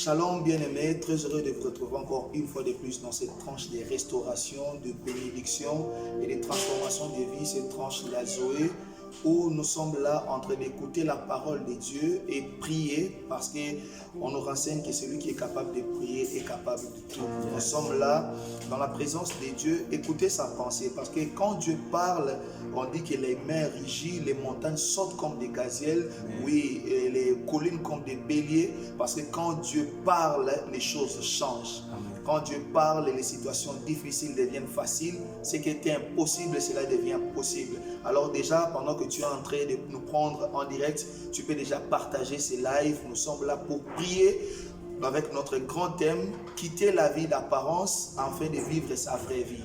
Shalom bien-aimés, très heureux de vous retrouver encore une fois de plus dans cette tranche de restauration, de bénédiction et de transformation de vie, cette tranche de la Zoé, où nous sommes là en train d'écouter la parole de Dieu et prier, parce qu'on nous renseigne que celui qui est capable de prier est capable de tout. Nous sommes là dans la présence de Dieu, écouter sa pensée, parce que quand Dieu parle, on dit que les mers rugissent, les montagnes sautent comme des gazelles, oui, et les collines comme des béliers, parce que quand Dieu parle, les choses changent. Quand Dieu parle, les situations difficiles deviennent faciles. Ce qui était impossible, cela devient possible. Alors déjà, pendant que tu es en train de nous prendre en direct, tu peux déjà partager ces lives. Nous sommes là pour prier avec notre grand thème, quitter la vie d'apparence afin de vivre sa vraie vie.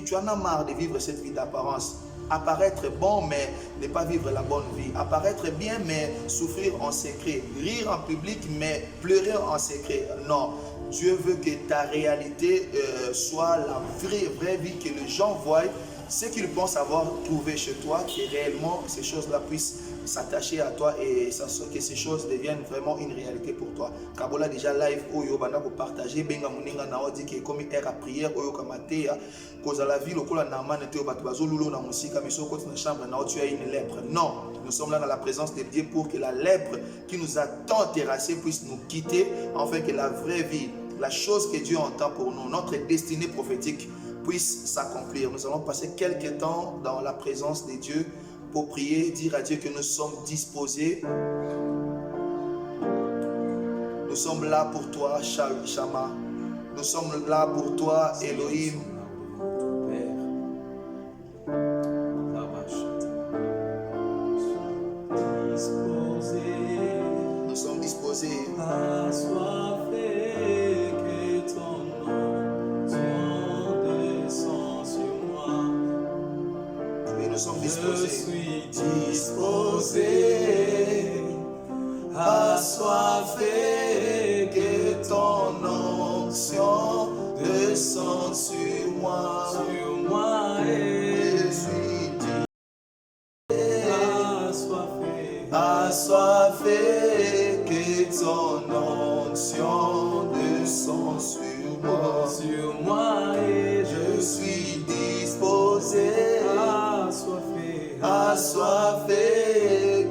Tu en as marre de vivre cette vie d'apparence. Apparaître bon, mais ne pas vivre la bonne vie. Apparaître bien, mais souffrir en secret. Rire en public, mais pleurer en secret. Non. Dieu veut que ta réalité soit la vraie vie, que les gens voient ce qu'ils pensent avoir trouvé chez toi, que réellement ces choses-là puissent s'attacher à toi et que ces choses deviennent vraiment une réalité pour toi. Kabola déjà live oyo banda ko partager benga muninga na odi ke comme air à prière oyo kamatea cause la vie lokola na mana te bato bazolulo na musika mais soko na chambre na tu as une lèpre. Non, nous sommes là dans la présence de Dieu pour que la lèpre qui nous a tant terrassé puisse nous quitter, afin que la vraie vie, la chose que Dieu entend pour nous, notre destinée prophétique puisse s'accomplir. Nous allons passer quelques temps dans la présence de Dieu pour prier, dire à Dieu que nous sommes disposés. Nous sommes là pour toi, Shama. Nous sommes là pour toi, Elohim. Nous sommes disposés. Nous sommes disposés. Je suis disposé, assoiffé, que ton onction descende sur moi. Et je suis disposé, assoiffé, que ton onction descende sur moi. Et je suis disposé, assoiffé,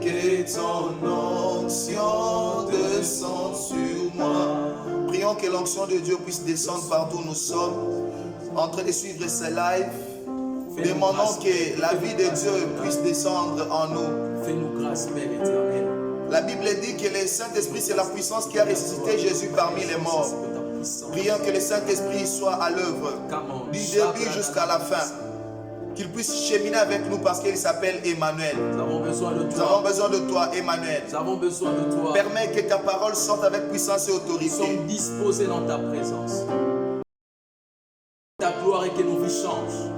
que ton onction descende sur moi. Prions que l'onction de Dieu puisse descendre partout où nous sommes, en train de suivre ce live. Demandons que la vie de Dieu puisse descendre en nous. Fais-nous grâce, Père éternel. La Bible dit que le Saint-Esprit, c'est la puissance qui a ressuscité Jésus parmi les morts. Prions que le Saint-Esprit soit à l'œuvre, du début jusqu'à la fin. Qu'il puisse cheminer avec nous parce qu'il s'appelle Emmanuel. Nous avons besoin de toi. Nous avons besoin de toi, Emmanuel. Nous avons besoin de toi. Permets que ta parole sorte avec puissance et autorité. Nous sommes disposés dans ta présence. Ta gloire et que nos vies changent.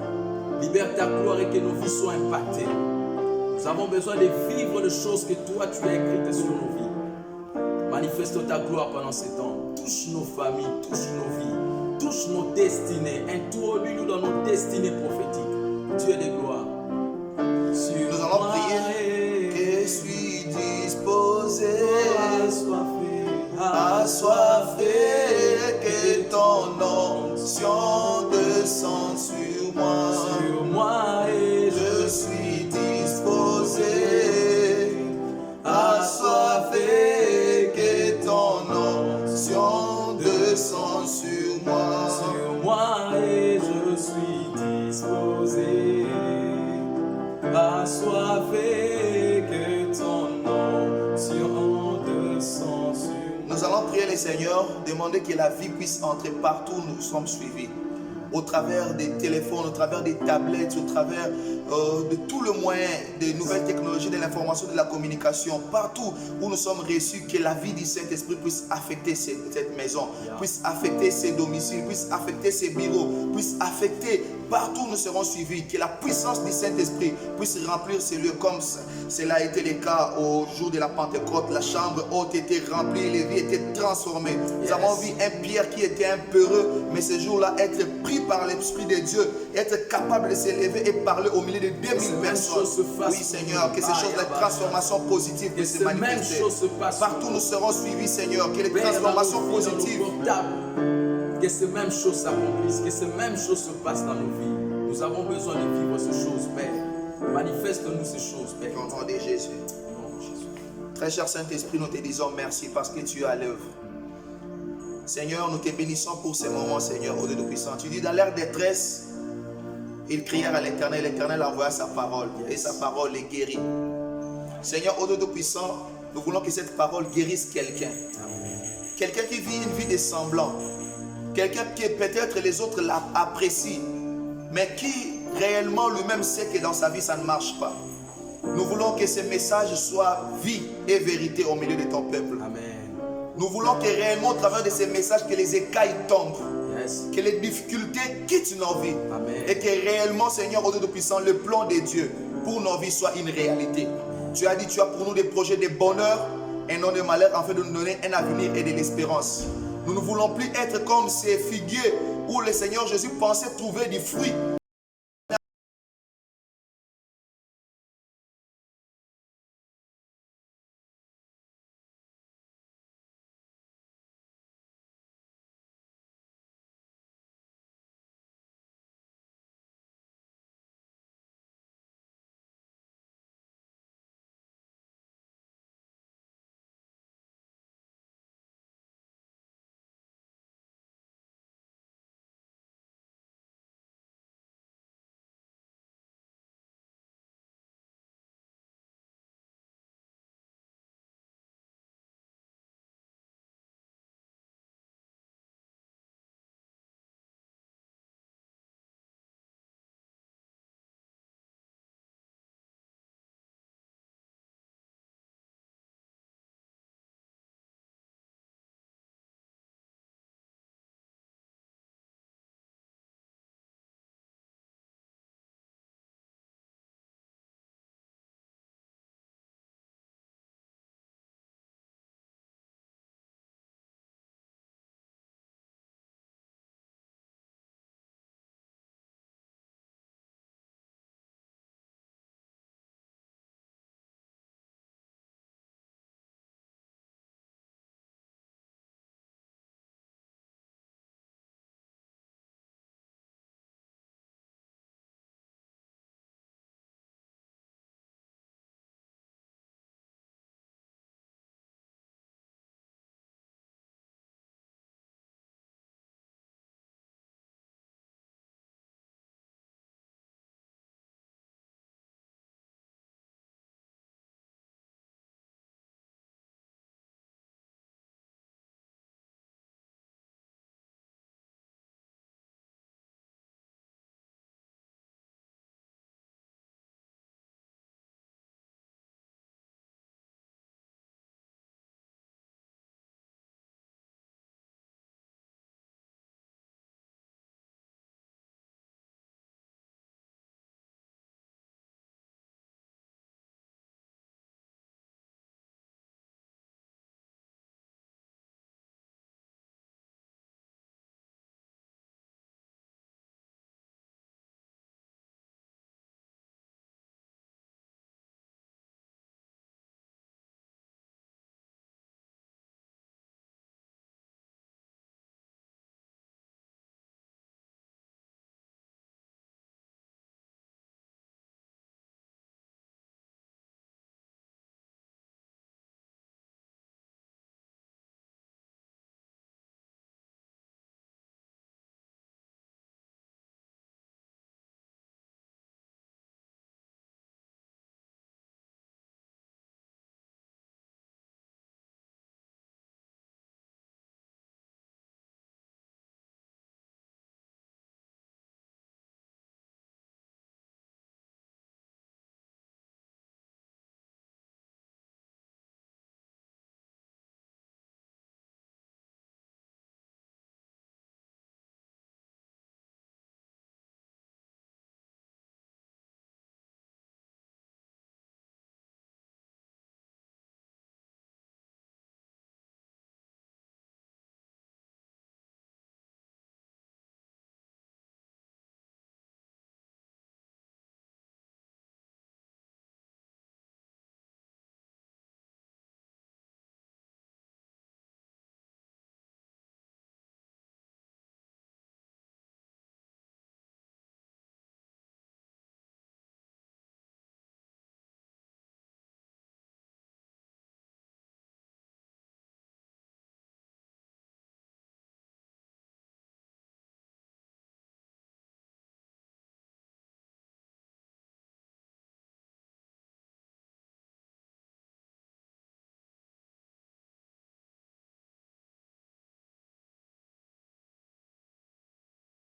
Libère ta gloire et que nos vies soient impactées. Nous avons besoin de vivre les choses que toi tu as écrites sur nos vies. Manifeste ta gloire pendant ces temps. Touche nos familles, touche nos vies, touche nos destinées. Introduis-nous dans nos destinées prophétiques. Dieu de gloire. Nous allons prier. Que je suis disposé, assoiffé, que ton onction descende sur moi. Et je suis disposé, assoiffé, que ton onction descende sur moi. Et je suis disposé, assoiffé, que ton onction descende sur moi. Nous allons prier le Seigneur, demander que la vie puisse entrer partout où nous sommes suivis. Au travers des téléphones, au travers des tablettes, au travers de tout le moyen des nouvelles technologies, de l'information, de la communication, partout où nous sommes reçus, que la vie du Saint-Esprit puisse affecter cette maison, puisse affecter ces domiciles, puisse affecter ces bureaux, puisse affecter partout où nous serons suivis, que la puissance du Saint-Esprit puisse remplir ces lieux comme cela a été le cas au jour de la Pentecôte. La chambre haute était remplie, les vies étaient transformées. Nous avons vu un Pierre qui était un peureux, mais ce jour-là, être pris par l'Esprit de Dieu, être capable de s'élever et parler au milieu de 2000 personnes. Oui, Seigneur, que ces choses, les transformations positives puissent se manifester. Partout nous serons suivis, Seigneur, que les transformations positives. Que ces mêmes choses s'accomplissent, que ces mêmes choses se passent dans nos vies. Nous avons besoin de vivre ces choses, Père. Manifeste-nous ces choses, Père. Au nom de Jésus. Très cher Saint-Esprit, nous te disons merci parce que tu es à l'œuvre. Seigneur, nous te bénissons pour ces moments, Seigneur, au Dieu Tout-Puissant. Tu dis, dans leur détresse, ils crièrent à l'Éternel. L'Éternel envoya sa parole et sa parole les guérit. Seigneur, au Dieu Tout-Puissant, nous voulons que cette parole guérisse quelqu'un. Quelqu'un qui vit une vie de semblant. Quelqu'un qui peut-être les autres l'apprécient, mais qui réellement lui-même sait que dans sa vie ça ne marche pas. Nous voulons que ce message soit vie et vérité au milieu de ton peuple. Amen. Nous voulons que réellement au travers de ces messages que les écailles tombent. Yes. Que les difficultés quittent nos vies. Amen. Et que réellement, Seigneur, au Dieu Tout-Puissant, le plan de Dieu pour nos vies soit une réalité. Tu as dit, tu as pour nous des projets de bonheur et non de malheur, afin de nous donner un avenir et de l'espérance. Nous ne voulons plus être comme ces figuiers où le Seigneur Jésus pensait trouver du fruit.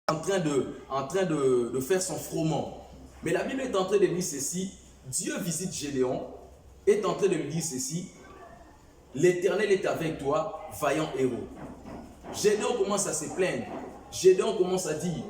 en train de faire son froment. Mais la Bible est en train de dire ceci. Dieu visite Gédéon, est en train de lui dire ceci. L'Éternel est avec toi, vaillant héros. Gédéon commence à se plaindre. Gédéon commence à dire,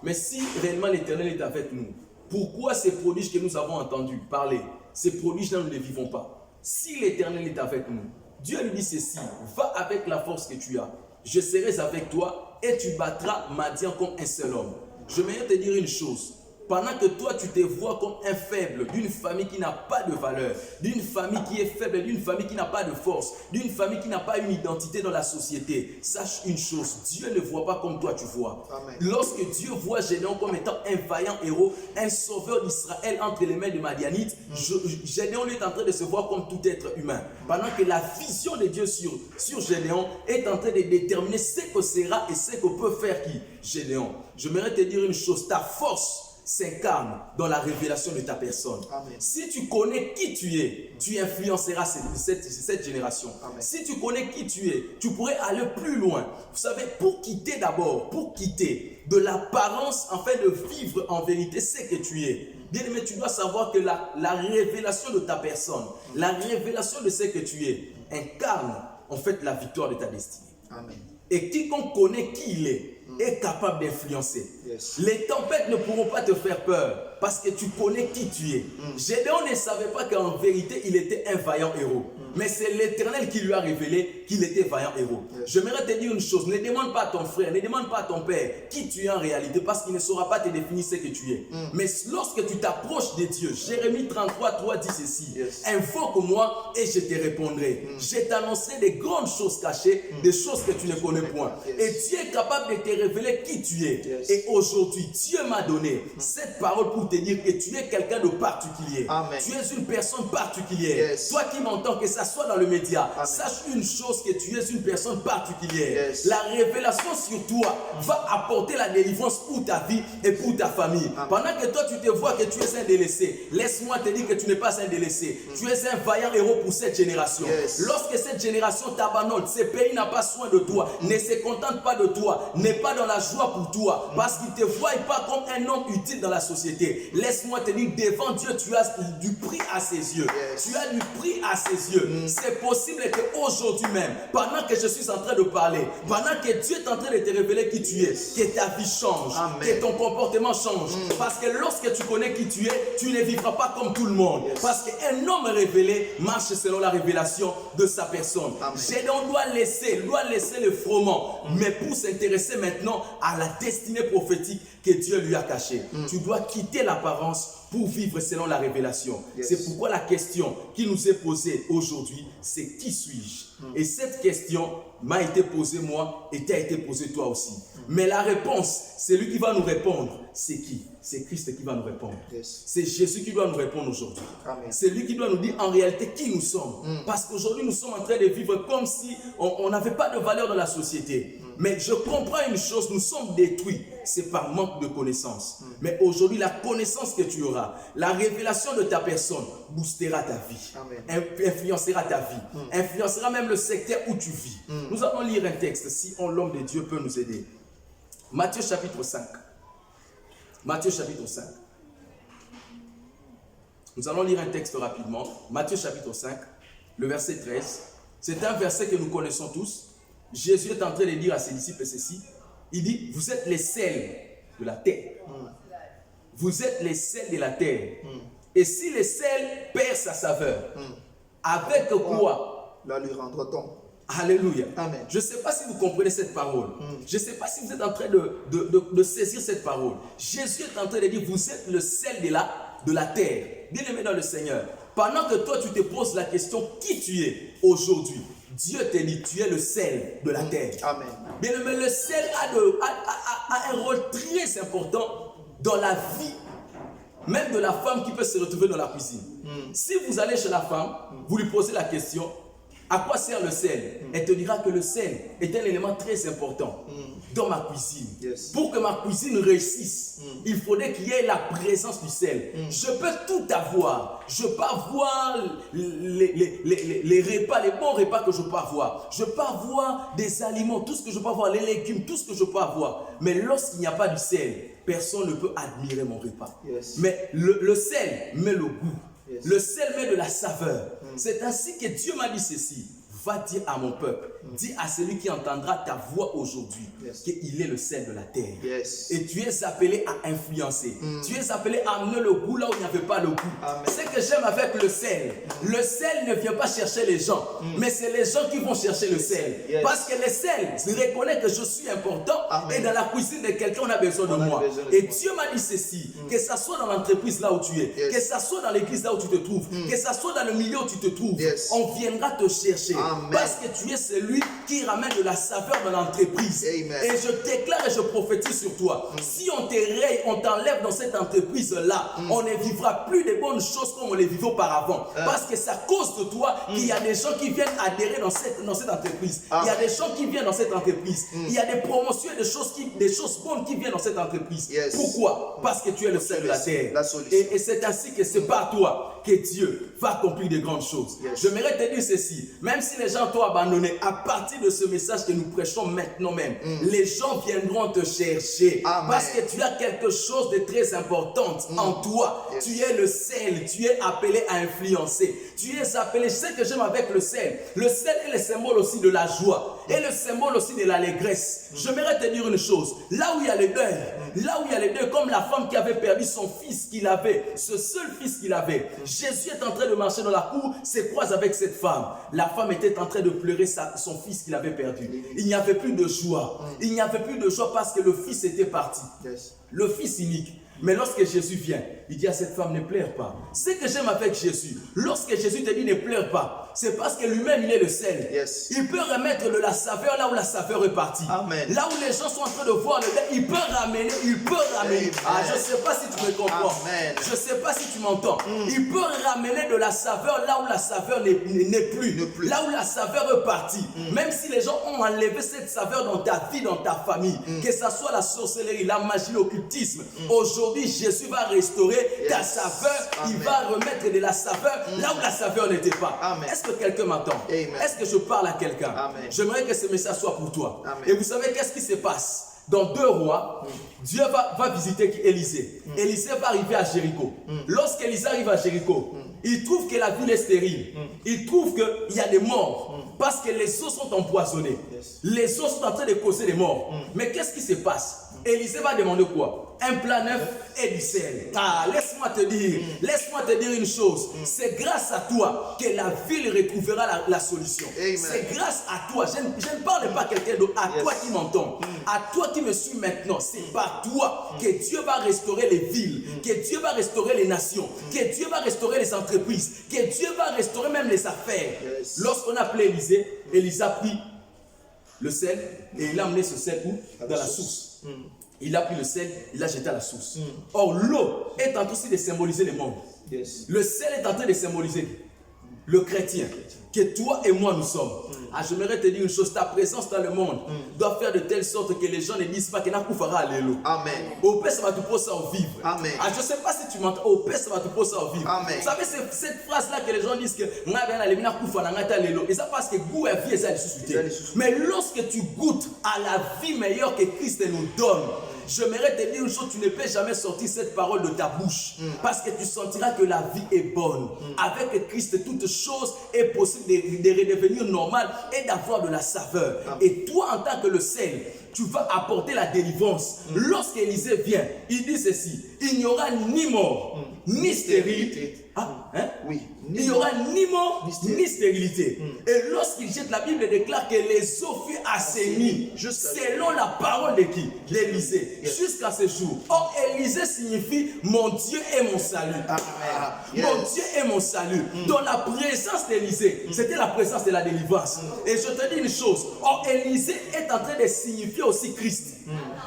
mais si réellement l'Éternel est avec nous, pourquoi ces prodiges que nous avons entendus parler, ces prodiges-là, nous ne les vivons pas? Si l'Éternel est avec nous, Dieu lui dit ceci, va avec la force que tu as, je serai avec toi et tu battras Madian comme un seul homme. Je vais te dire une chose. Pendant que toi, tu te vois comme un faible, d'une famille qui n'a pas de valeur, d'une famille qui est faible, d'une famille qui n'a pas de force, d'une famille qui n'a pas une identité dans la société, sache une chose, Dieu ne voit pas comme toi tu vois. Amen. Lorsque Dieu voit Gédéon comme étant un vaillant héros, un sauveur d'Israël entre les mains de Madianites, Gédéon est en train de se voir comme tout être humain. Pendant que la vision de Dieu sur Gédéon est en train de déterminer ce que sera et ce que peut faire qui? Gédéon. J'aimerais te dire une chose, ta force s'incarne dans la révélation de ta personne. Amen. Si tu connais qui tu es, tu influenceras cette génération. Amen. Si tu connais qui tu es, tu pourrais aller plus loin. Vous savez, pour quitter d'abord, pour quitter de l'apparence, en fait, de vivre en vérité ce que tu es. Bien aimé, tu dois savoir que la révélation de ta personne, la révélation de ce que tu es, incarne en fait la victoire de ta destinée. Amen. Et quiconque connaît qui il est capable d'influencer. Yes. Les tempêtes ne pourront pas te faire peur parce que tu connais qui tu es. Gédéon ne savait pas qu'en vérité, il était un vaillant héros. Mais c'est l'Éternel qui lui a révélé qu'il était vaillant héros. Yes. J'aimerais te dire une chose, ne demande pas à ton frère, ne demande pas à ton père qui tu es en réalité parce qu'il ne saura pas te définir ce que tu es. Mais lorsque tu t'approches de Dieu, Jérémie 33, 3 dit ceci, Yes. invoque-moi et je te répondrai. Je t'annoncerai des grandes choses cachées, des choses que tu ne connais point. Yes. Et Dieu est capable de te révéler qui tu es. Yes. Et aujourd'hui, Dieu m'a donné cette parole pour te dire que tu es quelqu'un de particulier. Amen. Tu es une personne particulière. Yes. Toi qui m'entends, que ça soit dans le média, Amen. sache une chose, que tu es une personne particulière. Yes. La révélation sur toi va apporter la délivrance pour ta vie et pour ta famille. Amen. Pendant que toi tu te vois que tu es un délaissé, laisse-moi te dire que tu n'es pas un délaissé. Tu es un vaillant héros pour cette génération. Yes. Lorsque cette génération t'abandonne, ce pays n'a pas soin de toi, ne se contente pas de toi, n'est pas dans la joie pour toi, parce qu'il ne te voit pas comme un homme utile dans la société. Laisse-moi te dire, devant Dieu, tu as du prix à ses yeux. Yes. Tu as du prix à ses yeux. C'est possible qu'aujourd'hui même, pendant que je suis en train de parler, pendant que Dieu est en train de te révéler qui tu es, que ta vie change, Amen. que ton comportement change. Parce que lorsque tu connais qui tu es, tu ne vivras pas comme tout le monde. Yes. Parce qu'un homme révélé marche selon la révélation de sa personne. Amen. Gédéon doit laisser le froment, mais pour s'intéresser maintenant à la destinée prophétique que Dieu lui a cachée. Tu dois quitter l'apparence pour vivre selon la révélation. Yes. C'est pourquoi la question qui nous est posée aujourd'hui, c'est qui suis-je? Et cette question m'a été posée moi et t'a été posée toi aussi. Mais la réponse, c'est lui qui va nous répondre. C'est qui? C'est Christ qui va nous répondre. Yes. C'est Jésus qui doit nous répondre aujourd'hui. Amen. C'est lui qui doit nous dire en réalité qui nous sommes. Parce qu'aujourd'hui, nous sommes en train de vivre comme si on n'avait pas de valeur dans la société. Mais je comprends une chose, nous sommes détruits. C'est par manque de connaissance. Mais aujourd'hui, la connaissance que tu auras, la révélation de ta personne boostera ta vie. Amen. Influencera ta vie. Influencera même le secteur où tu vis. Nous allons lire un texte, si l'homme de Dieu peut nous aider. Matthieu chapitre 5. Matthieu chapitre 5. Nous allons lire un texte rapidement. Matthieu chapitre 5, le verset 13. C'est un verset que nous connaissons tous. Jésus est en train de dire à ses disciples ceci. Il dit, vous êtes les sels de la terre. Vous êtes les sels de la terre. Et si le sel perd sa saveur, avec quoi la lui rendra-t-on? Alléluia. Amen. Je ne sais pas si vous comprenez cette parole. Je ne sais pas si vous êtes en train de saisir cette parole. Jésus est en train de dire, vous êtes le sel de la terre. Bien-aimé dans le Seigneur, pendant que toi tu te poses la question qui tu es aujourd'hui, Dieu te dit, tu es le sel de la terre. Amen. Bien-aimé, le sel a un rôle très important dans la vie, même de la femme qui peut se retrouver dans la cuisine. Si vous allez chez la femme, vous lui posez la question, À quoi sert le sel? Elle te dira que le sel est un élément très important dans ma cuisine. Yes. Pour que ma cuisine réussisse, il faudrait qu'il y ait la présence du sel. Je peux tout avoir. Je peux avoir les repas, les bons repas que je peux avoir. Je peux avoir des aliments, tout ce que je peux avoir, les légumes, tout ce que je peux avoir. Mais lorsqu'il n'y a pas du sel, personne ne peut admirer mon repas. Yes. Mais le sel met le goût. Yes. Le sel met de la saveur. C'est ainsi que Dieu m'a dit ceci. Va dire à mon peuple, dis à celui qui entendra ta voix aujourd'hui, Yes. qu'il est le sel de la terre. Yes. Et tu es appelé à influencer. Tu es appelé à amener le goût là où il n'y avait pas le goût. Amen. Ce que j'aime avec le sel ne vient pas chercher les gens, mais c'est les gens qui vont chercher le sel. Yes. Parce que le sel reconnaît que je suis important. Amen. Et dans la cuisine de quelqu'un, on a besoin de moi. Et Dieu m'a dit ceci, que ça soit dans l'entreprise là où tu es, Yes. que ça soit dans l'église là où tu te trouves, que ça soit dans le milieu où tu te trouves, Yes. on viendra te chercher. Amen. Parce que tu es celui qui ramène de la saveur dans l'entreprise. Amen. Et je déclare et je prophétise sur toi. Si on te raye, on t'enlève dans cette entreprise-là, on ne vivra plus de bonnes choses comme on les vivait auparavant. Parce que c'est à cause de toi qu'il y a des gens qui viennent adhérer dans cette entreprise. Il y a des gens qui viennent dans cette entreprise. Il y a des promotions et des choses bonnes qui viennent dans cette entreprise. Yes. Pourquoi? Parce que tu es le sel de la terre. La solution. Et c'est ainsi que c'est par toi que Dieu va accomplir de grandes choses. Yes. J'aimerais te dire ceci, même si les gens t'ont abandonné, à partir de ce message que nous prêchons maintenant même, les gens viendront te chercher. Amen. Parce que tu as quelque chose de très important en toi. Yes. Tu es le sel, tu es appelé à influencer. Tu es appelé, je sais que j'aime avec le sel. Le sel est le symbole aussi de la joie et le symbole aussi de l'allégresse. J'aimerais te dire une chose, là où il y a le deuil, comme la femme qui avait perdu son fils qu'il avait, ce seul fils qu'il avait, Jésus est en train de marcher dans la cour, se croise avec cette femme. La femme était en train de pleurer son fils qu'il avait perdu. Il n'y avait plus de joie. Il n'y avait plus de joie parce que le fils était parti. Yes. Le fils unique. Mais lorsque Jésus vient, il dit à cette femme, ne pleure pas. Ce que j'aime avec Jésus, lorsque Jésus te dit ne pleure pas, c'est parce que lui-même il est le sel. Yes. Il peut remettre de la saveur là où la saveur est partie. Amen. Là où les gens sont en train de voir le deuil, il peut ramener. Amen. Ah, je ne sais pas si tu me comprends. Amen. Je ne sais pas si tu m'entends. Il peut ramener de la saveur là où la saveur n'est plus. Là où la saveur est partie. Même si les gens ont enlevé cette saveur dans ta vie, dans ta famille, que ce soit la sorcellerie, la magie, l'occultisme, aujourd'hui Jésus va restaurer ta saveur. Amen. Il va remettre de la saveur là où la saveur n'était pas. Amen. Est-ce que quelqu'un m'entend? Amen. Est-ce que je parle à quelqu'un? Amen. J'aimerais que ce message soit pour toi. Amen. Et vous savez qu'est-ce qui se passe? Dans 2 rois, Dieu va visiter Élisée. Élisée va arriver à Jéricho. Lorsqu'Élisée arrive à Jéricho, il trouve que la ville est stérile. Il trouve qu'il y a des morts. Parce que les eaux sont empoisonnées. Yes. Les eaux sont en train de causer des morts. Mais qu'est-ce qui se passe? Élisée va demander quoi? Un plat neuf et du sel. Ah, laisse-moi te dire une chose. C'est grâce à toi que la ville retrouvera la solution. Amen. C'est grâce à toi. Je ne parle pas à quelqu'un d'autre, à Yes. toi qui m'entends, à toi qui me suis maintenant. C'est par toi que Dieu va restaurer les villes, que Dieu va restaurer les nations, que Dieu va restaurer les entreprises, que Dieu va restaurer même les affaires. Yes. Lorsqu'on a appelé Élisée, Élisée a pris le sel et il a amené ce sel où? Dans la source. Il a pris le sel, il l'a jeté à la source. Or, l'eau est en train aussi de symboliser le monde. Yes. Le sel est en train de symboliser le chrétien, que toi et moi nous sommes. Ah, j'aimerais te dire une chose, ta présence dans le monde doit faire de telle sorte que les gens ne disent pas que n'a fera allélo. Amen. Au père, ça va te poser à vivre. Amen. Ah, je ne sais pas si tu m'entends. Au père, ça va te poser à vivre. Amen. Vous savez, c'est cette phrase-là que les gens disent que et ça parce que goût et vie est ça les susciter. Mais lorsque tu goûtes à la vie meilleure que Christ nous donne, j'aimerais te dire une chose, tu ne peux jamais sortir cette parole de ta bouche. Parce que tu sentiras que la vie est bonne. Avec Christ, toute chose est possible de redevenir normale et d'avoir de la saveur. Amen. Et toi, en tant que le sel, tu vas apporter la délivrance. Lorsqu'Élisée vient, il dit ceci, il n'y aura ni mort, ni stérilité. Ah, hein? Oui. Il n'y aura ni mort, ni stérilité. Et lorsqu'il jette, la Bible déclare que les eaux furent assainies, selon la parole de qui? D'Élisée, jusqu'à ce jour. Or, Élisée signifie mon Dieu est mon salut. Yes. Mon Dieu est mon salut. Dans la présence d'Élisée, c'était la présence de la délivrance. Et je te dis une chose, or Élisée est en train de signifier aussi Christ.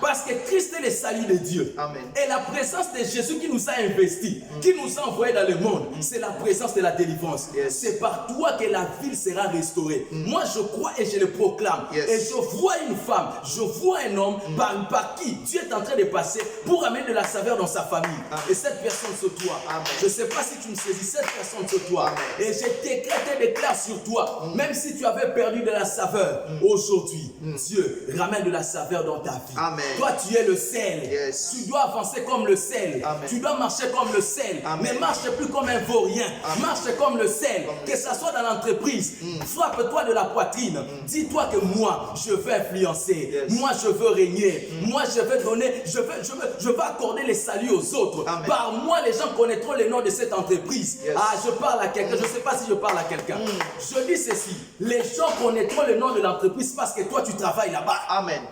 Parce que Christ est le salut de Dieu. Amen. Et la présence de Jésus qui nous a investis, qui nous a envoyés dans le monde, c'est la présence de la délivrance. Yes. C'est par toi que la ville sera restaurée. Moi, je crois et je le proclame. Yes. Et je vois une femme, je vois un homme par qui Dieu est en train de passer pour amener de la saveur dans sa famille. Amen. Et cette personne sur toi, Amen. je ne sais pas si tu me saisis, cette personne sur toi. Amen. Et je décrète et déclare sur toi, même si tu avais perdu de la saveur, aujourd'hui, Dieu ramène de la saveur dans ta vie. Amen. Toi, tu es le sel. Yes. Tu dois avancer comme le sel. Amen. Tu dois marcher comme le sel. Amen. Mais marche plus comme un vaurien. Amen. Marche comme le sel. Comme Que ça soit dans l'entreprise. Frappe-toi de la poitrine. Dis-toi que moi, je veux influencer. Yes. Moi, je veux régner. Moi, je veux donner. Je veux accorder les saluts aux autres. Amen. Par moi, les gens connaîtront le nom de cette entreprise. Yes. Ah, je parle à quelqu'un. Je ne sais pas si je parle à quelqu'un. Je dis ceci. Les gens connaîtront le nom de l'entreprise parce que toi, tu travailles là-bas. Amen.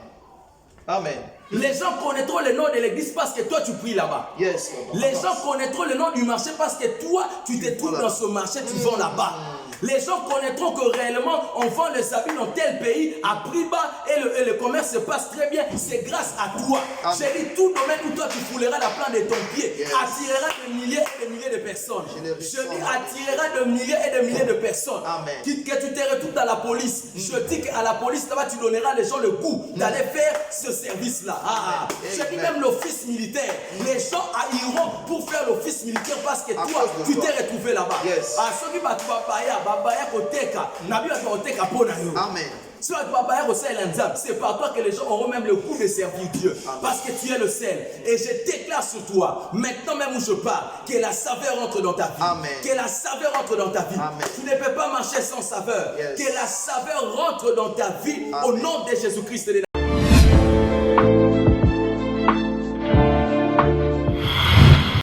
Amen. Les gens connaîtront le nom de l'église parce que toi, tu pries là-bas. Yes. Les gens connaîtront le nom du marché parce que toi, tu te trouves dans ce marché, tu vends là-bas. Les gens connaîtront que réellement, on vend les habits dans tel pays à prix bas et le commerce se passe très bien. C'est grâce à toi. Amen. J'ai dit, tout domaine où toi tu fouleras la plante de ton pied, Yes. attirera des milliers et des milliers de personnes. Je le Je ressens. dis, attirera de milliers et de milliers de personnes. Amen. Que tu te retrouves dans la police. Je dis qu'à la police, là-bas, tu donneras les gens le goût d'aller faire ce service-là. Ah, Amen. je dis Amen. même l'office militaire. Les gens iront pour faire l'office militaire parce que À toi, cause de tu toi. t'es retrouvé là-bas. Yes. Ah, ceux qui battent babaya koteka, nabi battu koteka pona yo. Amen. Si c'est par toi que les gens auront même le goût de servir Dieu. Amen. Parce que tu es le sel. Et je déclare sur toi, maintenant même où je parle, que la saveur entre dans ta vie. Amen. Que la saveur entre dans ta vie. Amen. Tu ne peux pas marcher sans saveur. Yes. Que la saveur rentre dans ta vie Amen. au nom de Jésus-Christ.